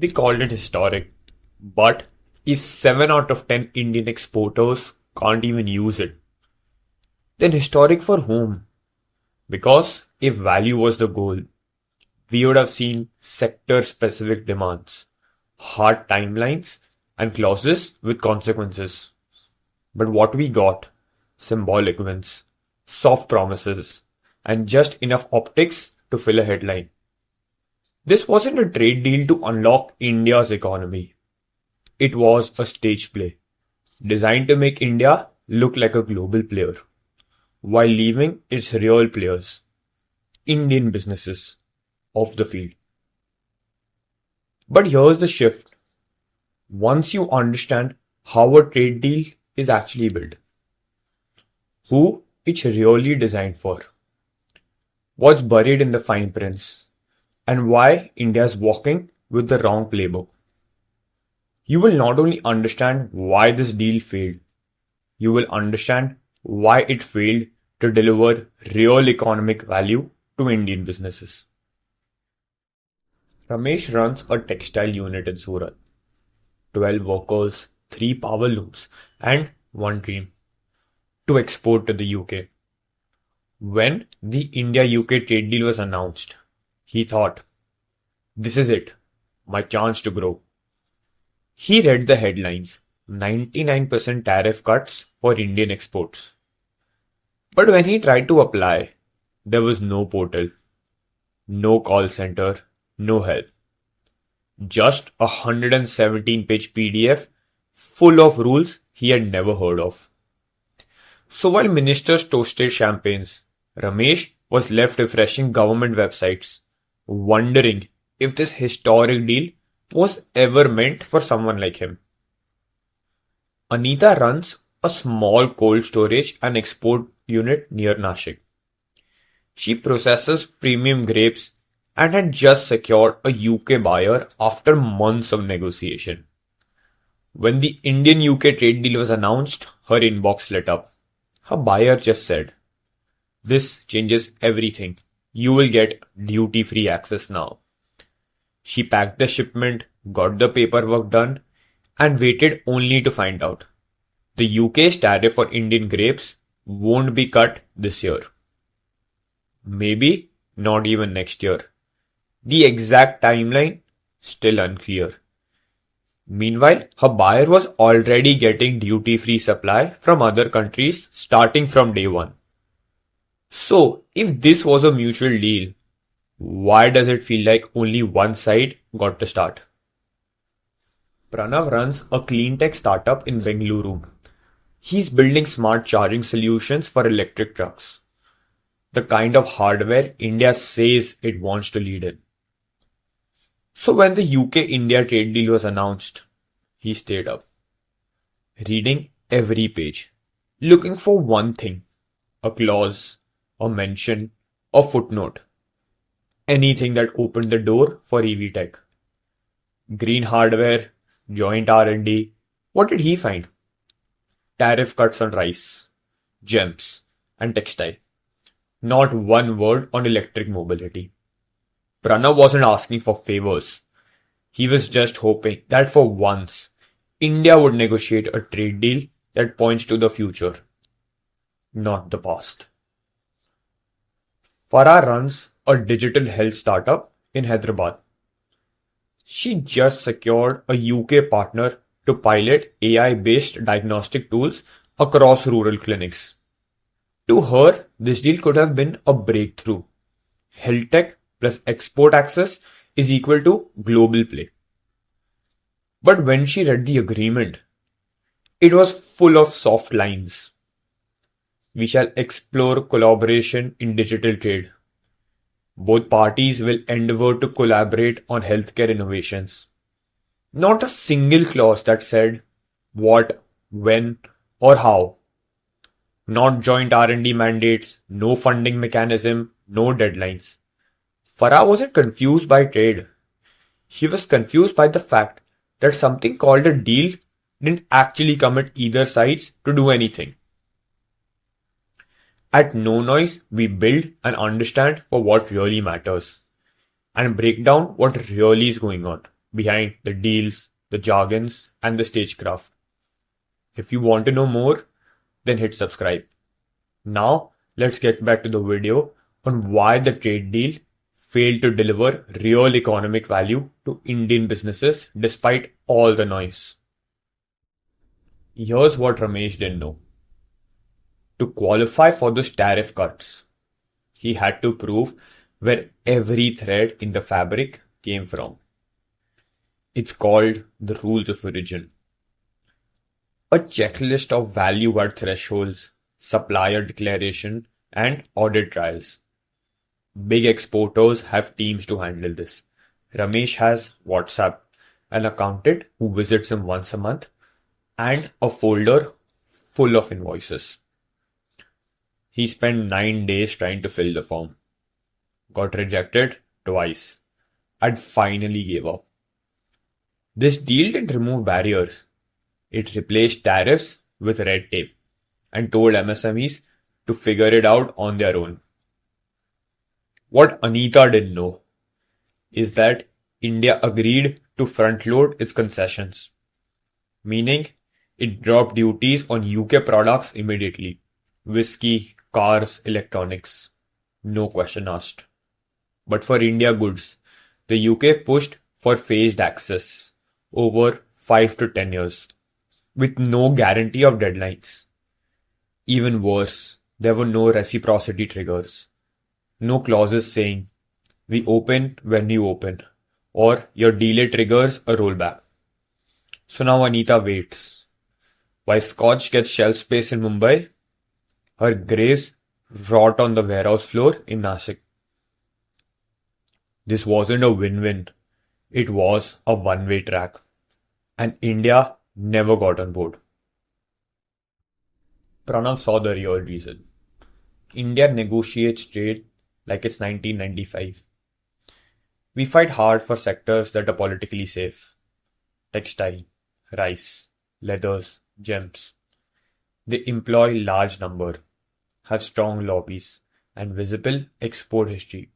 They called it historic, but if 7 out of 10 Indian exporters can't even use it, then historic for whom? Because if value was the goal, we would have seen sector specific demands, hard timelines, and clauses with consequences. But what we got? Symbolic wins, soft promises, and just enough optics to fill a headline. This wasn't a trade deal to unlock India's economy. It was a stage play, designed to make India look like a global player, while leaving its real players, Indian businesses, off the field. But here's the shift. Once you understand how a trade deal is actually built, who it's really designed for, what's buried in the fine prints, and why India's walking with the wrong playbook, you will not only understand why this deal failed, you will understand why it failed to deliver real economic value to Indian businesses. Ramesh runs a textile unit in Surat. 12 workers, 3 power looms, and one dream: to export to the UK. When the India-UK trade deal was announced, he thought, this is it, my chance to grow. He read the headlines, 99% tariff cuts for Indian exports. But when he tried to apply, there was no portal, no call center, no help. Just a 117-page PDF full of rules he had never heard of. So while ministers toasted champagnes, Ramesh was left refreshing government websites, wondering if this historic deal was ever meant for someone like him. Anita runs a small cold storage and export unit near Nashik. She processes premium grapes and had just secured a UK buyer after months of negotiation. When the Indian-UK trade deal was announced, her inbox lit up. Her buyer just said, "This changes everything. You will get duty-free access now." She packed the shipment, got the paperwork done, and waited only to find out the UK's tariff for Indian grapes won't be cut this year. Maybe not even next year. The exact timeline still unclear. Meanwhile, her buyer was already getting duty-free supply from other countries starting from day one. So, if this was a mutual deal, why does it feel like only one side got to start? Pranav runs a clean tech startup in Bengaluru. He's building smart charging solutions for electric trucks, the kind of hardware India says it wants to lead in. So when the UK-India trade deal was announced, he stayed up, reading every page, looking for one thing, a clause, a mention, a footnote, anything that opened the door for EV tech. Green hardware, joint R&D. What did he find? Tariff cuts on rice, gems, and textile. Not one word on electric mobility. Pranav wasn't asking for favors. He was just hoping that for once, India would negotiate a trade deal that points to the future, not the past. Farah runs a digital health startup in Hyderabad. She just secured a UK partner to pilot AI-based diagnostic tools across rural clinics. To her, this deal could have been a breakthrough. Health tech plus export access is equal to global play. But when she read the agreement, it was full of soft lines. We shall explore collaboration in digital trade. Both parties will endeavor to collaborate on healthcare innovations. Not a single clause that said what, when, or how. Not joint R&D mandates, no funding mechanism, no deadlines. Farah wasn't confused by trade. She was confused by the fact that something called a deal didn't actually commit either sides to do anything. At NoNoise, we build and understand for what really matters and break down what really is going on. behind the deals, the jargons, and the stagecraft. If you want to know more, then hit subscribe. Now, let's get back to the video on why the trade deal failed to deliver real economic value to Indian businesses despite all the noise. Here's what Ramesh didn't know. To qualify for those tariff cuts, he had to prove where every thread in the fabric came from. It's called the rules of origin. A checklist of value add thresholds, supplier declaration, and audit trials. Big exporters have teams to handle this. Ramesh has WhatsApp, an accountant who visits him once a month, and a folder full of invoices. He spent 9 days trying to fill the form. Got rejected twice, and finally gave up. This deal didn't remove barriers. It replaced tariffs with red tape and told MSMEs to figure it out on their own. What Anita didn't know is that India agreed to front load its concessions, meaning it dropped duties on UK products immediately. Whiskey, cars, electronics. No question asked. But for India goods, the UK pushed for phased access over 5 to 10 years, with no guarantee of deadlines. Even worse, there were no reciprocity triggers. No clauses saying, we open when you open, or your delay triggers a rollback. So now Anita waits. While Scotch gets shelf space in Mumbai, her graves rot on the warehouse floor in Nashik. This wasn't a win-win. It was a one-way track. And India never got on board. Pranav saw the real reason. India negotiates trade like it's 1995. We fight hard for sectors that are politically safe. Textile, rice, leathers, gems. They employ large number, have strong lobbies, and visible export history.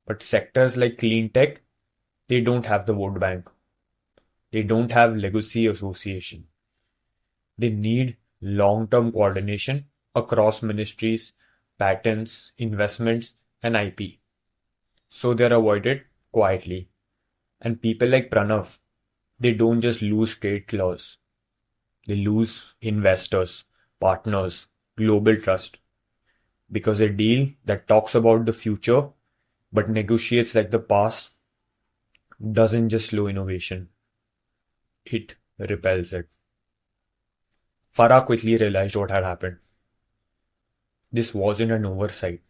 But sectors like clean tech, they don't have the vote bank. They don't have legacy association. They need long-term coordination across ministries, patents, investments, and IP. So they're avoided quietly. And people like Pranav, they don't just lose trade clause. They lose investors, partners, global trust. Because a deal that talks about the future but negotiates like the past doesn't just slow innovation. It repels it. Farah quickly realized what had happened. This wasn't an oversight.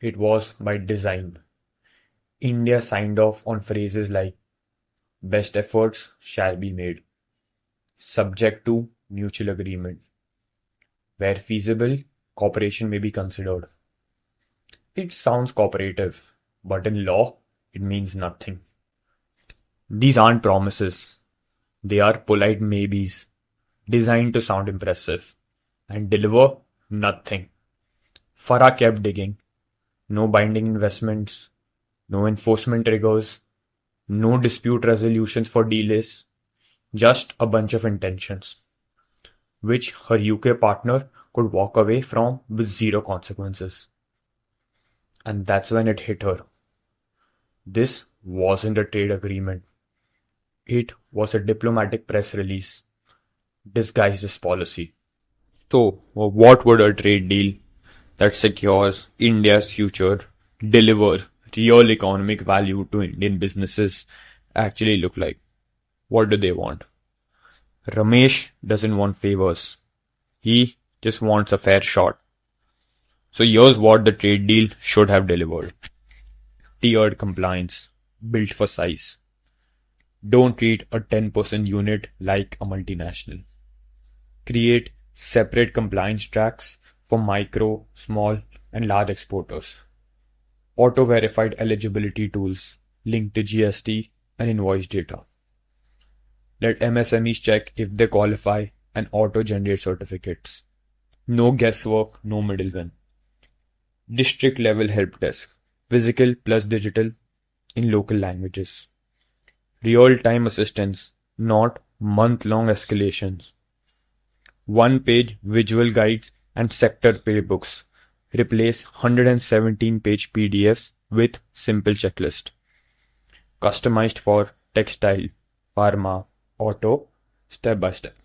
It was by design. India signed off on phrases like best efforts shall be made, subject to mutual agreement. Where feasible, cooperation may be considered. It sounds cooperative, but in law, it means nothing. These aren't promises. They are polite maybes, designed to sound impressive and deliver nothing. Farah kept digging. No binding investments, no enforcement triggers, no dispute resolutions for delays, just a bunch of intentions, which her UK partner could walk away from with zero consequences. And that's when it hit her. This wasn't a trade agreement. It was a diplomatic press release, disguised as policy. So, what would a trade deal that secures India's future, deliver real economic value to Indian businesses actually look like? What do they want? Ramesh doesn't want favors. He just wants a fair shot. So here's what the trade deal should have delivered. Tiered compliance, built for size. Don't treat a 10% unit like a multinational. Create separate compliance tracks for micro, small, and large exporters. Auto-verified eligibility tools linked to GST and invoice data. Let MSMEs check if they qualify and auto-generate certificates. No guesswork, no middlemen. District level help desk, physical plus digital in local languages. Real-time assistance, not month-long escalations. One-page visual guides and sector playbooks replace 117-page PDFs with simple checklist, customized for textile, pharma, auto, step by step,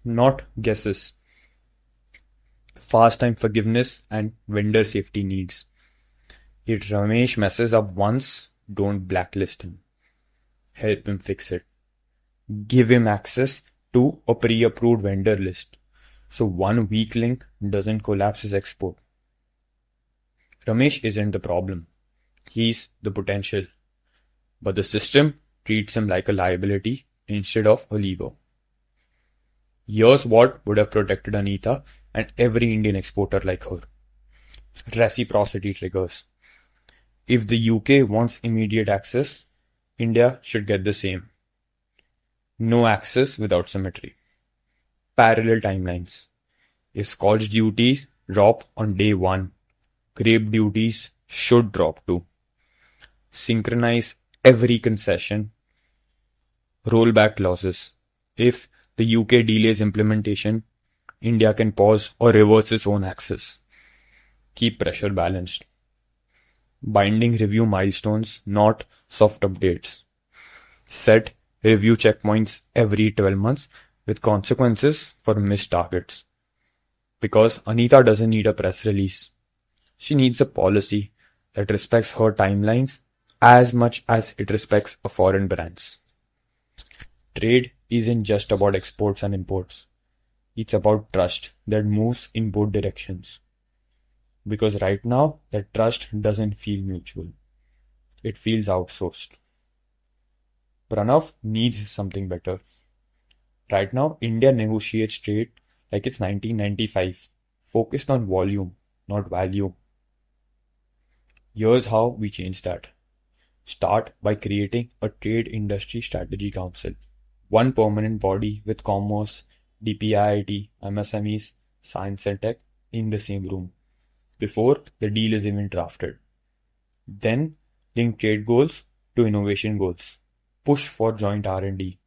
not guesses. Fast time forgiveness and vendor safety needs. If Ramesh messes up once, don't blacklist him. Help him fix it. Give him access to a pre-approved vendor list so one weak link doesn't collapse his export. Ramesh isn't the problem. He's the potential. But the system treats him like a liability instead of a lever. Here's what would have protected Anita and every Indian exporter like her. Reciprocity triggers. If the UK wants immediate access, India should get the same. No access without symmetry. Parallel timelines. If Scotch duties drop on day 1, grape duties should drop too. Synchronize every concession. Rollback clauses. If the UK delays implementation, India can pause or reverse its own access. Keep pressure balanced. Binding review milestones, not soft updates. Set review checkpoints every 12 months with consequences for missed targets. Because Anita doesn't need a press release. She needs a policy that respects her timelines as much as it respects a foreign brand's. Trade isn't just about exports and imports. It's about trust that moves in both directions. Because right now, that trust doesn't feel mutual. It feels outsourced. Pranav needs something better. Right now, India negotiates trade like it's 1995, focused on volume, not value. Here's how we change that. Start by creating a Trade Industry Strategy Council. One permanent body with commerce, DPIIT, MSMEs, science and tech in the same room before the deal is even drafted. Then link trade goals to innovation goals. Push for joint R&D,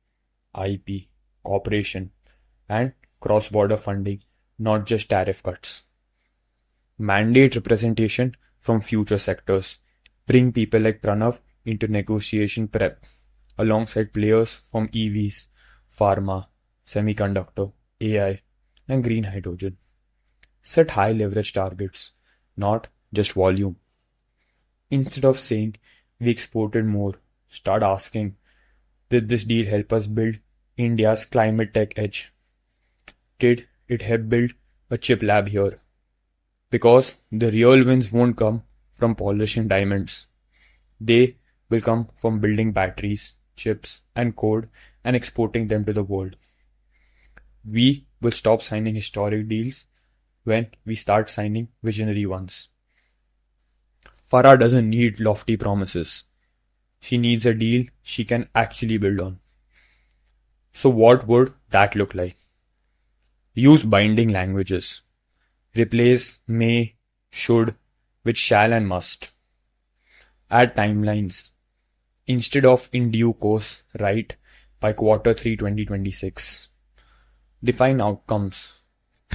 IP, cooperation, and cross-border funding, not just tariff cuts. Mandate representation from future sectors. Bring people like Pranav into negotiation prep, alongside players from EVs, pharma, semiconductor, AI, and green hydrogen. Set high leverage targets, not just volume. Instead of saying we exported more, start asking, did this deal help us build India's climate tech edge? Did it help build a chip lab here? Because the real wins won't come from polishing diamonds. They will come from building batteries, chips, and code and exporting them to the world. We will stop signing historic deals when we start signing visionary ones. Farah doesn't need lofty promises. She needs a deal she can actually build on. So what would that look like? Use binding languages. Replace may, should with shall and must. Add timelines. Instead of in due course, write by Q3 2026. Define outcomes.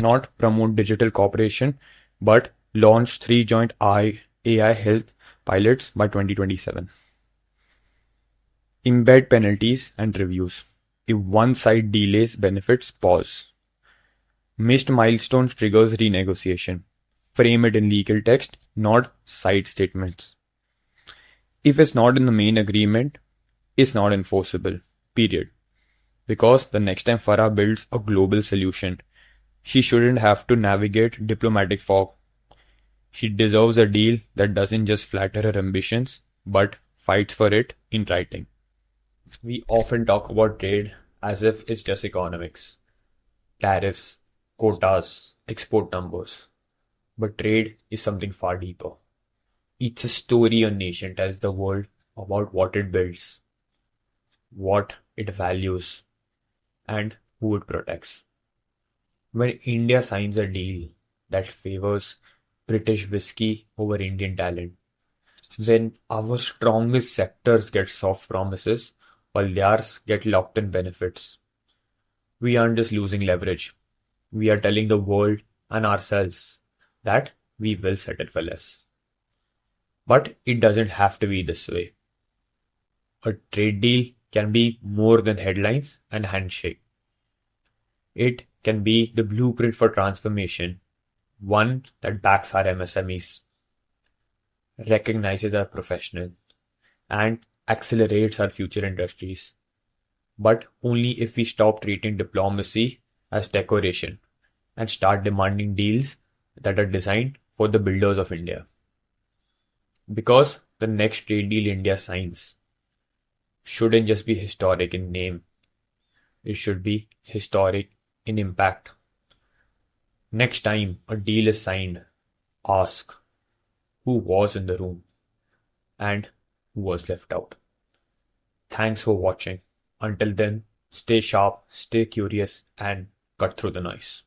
Not promote digital cooperation, but launch 3 joint AI health pilots by 2027. Embed penalties and reviews. If one side delays benefits, pause. Missed milestones triggers renegotiation. Frame it in legal text, not side statements. If it's not in the main agreement, it's not enforceable. Period. Because the next time Farah builds a global solution, she shouldn't have to navigate diplomatic fog. She deserves a deal that doesn't just flatter her ambitions, but fights for it in writing. We often talk about trade as if it's just economics. Tariffs, quotas, export numbers. But trade is something far deeper. It's a story a nation tells the world about what it builds, what it values, and who it protects. When India signs a deal that favors British whiskey over Indian talent, when our strongest sectors get soft promises while theirs get locked in benefits. We aren't just losing leverage. We are telling the world and ourselves that we will settle for less. But it doesn't have to be this way. A trade deal can be more than headlines and handshake. It can be the blueprint for transformation, one that backs our MSMEs, recognizes our professional, and accelerates our future industries. But only if we stop treating diplomacy as decoration and start demanding deals that are designed for the builders of India. Because the next trade deal India signs shouldn't just be historic in name, it should be historic in impact. Next time a deal is signed, ask who was in the room and who was left out. Thanks for watching. Until then, stay sharp, stay curious, and cut through the noise.